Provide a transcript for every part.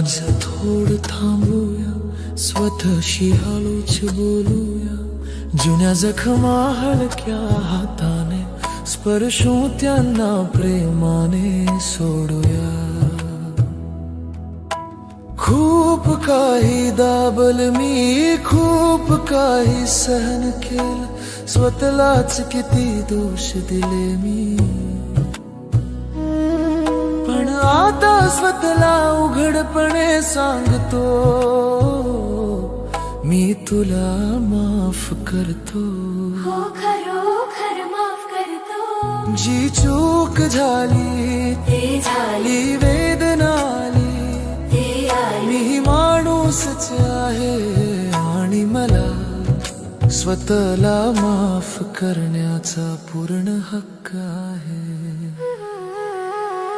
आज थोडं थांबूया, स्वतःशी हळूच बोलूया. जुन्या जखमा हलक्या हाताने स्पर्शू त्यांना प्रेमाने सोडूया. खूप काही दाबल मी, खूप काही सहन केलं, स्वतःलाच किती दोष दिले मी. पण आता स्वतःला उघडपणे सांगतो, मी तुला माफ करतो. हो खरोखर माफ करतो. जी चूक झाली ते झाली, वेदना आली, ते आली. मी माणूसच आहे आणि मला स्वतःला माफ करण्याचा पूर्ण हक्क आहे.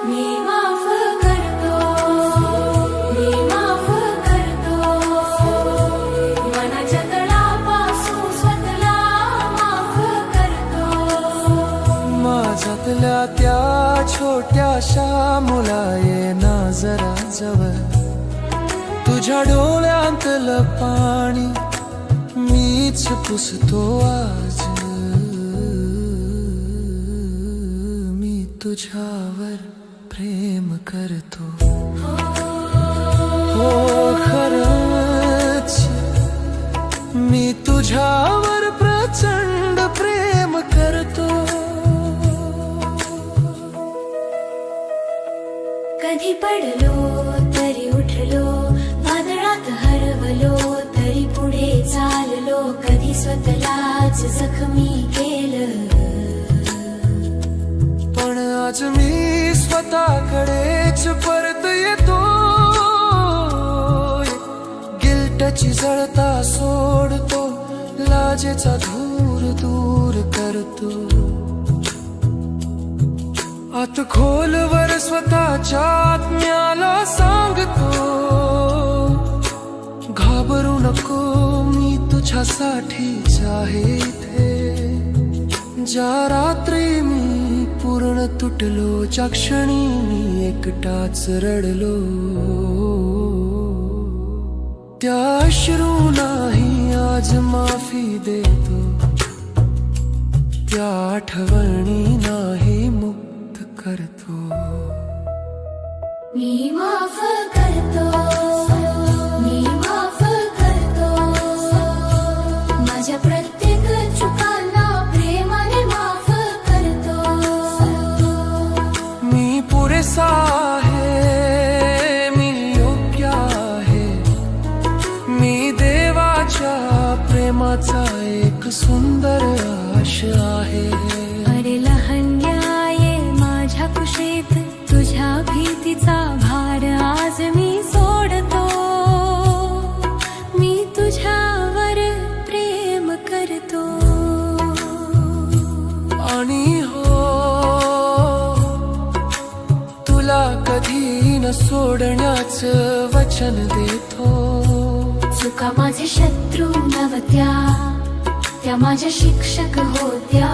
मी माफ करतो, मी माफ करतो. मनाच्या तळापासून स्वतःला माफ करतो. माझ्यातल्या त्या छोट्याशा मुला ये ना जरा जवळ, तुझ्या डोळ्यांतलं पाणी मीच पुसतो आज. मी तुझ्यावर प्रेम करतो. हो खरंच मी तुझ्यावर प्रचंड प्रेम करतो. कधी पडलो तरी उठलो, वादळात हरवलो तरी पुढे चाललो. कधी स्वतःलाच जखमी केलं, पण आज मी स्वतःकडेच परत येतो. गिल्टची जळता सोडतो, लाजेचा धूर दूर करतो. आत खोलवर स्वतःच्या आत्म्याला सांगतो, घाबरू नको मी तुझ्यासाठीच आहे इथे. ज्या रात्री मी पूर्ण तुटलो, ज्या क्षणी मी एकटाच रडलो, त्या अश्रूंनाही आज माफी देतो. त्या आठवणींनाही मुक्त करतो. मी माफ करतो, मी माफ करतो. माझ्या प्रत्येक चुकांना प्रेमाने माफ करतो. मी पुरेसा आहे, मी योग्य आहे, मी देवाच्या प्रेमाचा एक सुंदर आश आहे. अरे लहान्याये माझ्या कुशीत, तुझ्या भीतीचा भार आज मी सोडतो. मी तुझ्यावर प्रेम करतो. आणि हो तुला कधी न सोडण्याचं वचन देतो. चुका माझे शत्रू नव्हत्या, त्या माझ्या शिक्षक होत्या.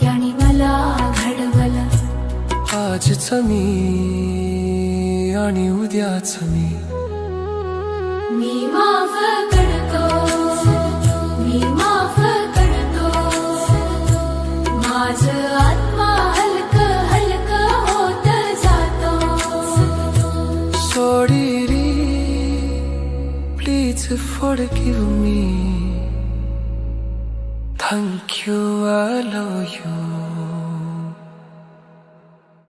त्याने मला घडवलं. आजच मी आणि उद्याच मी. मी माफ करतो, मी माफ करतो. माझं आत्मा हलकं हलकं होत जातो. सोडीरी please forgive me. Thank you, I love you.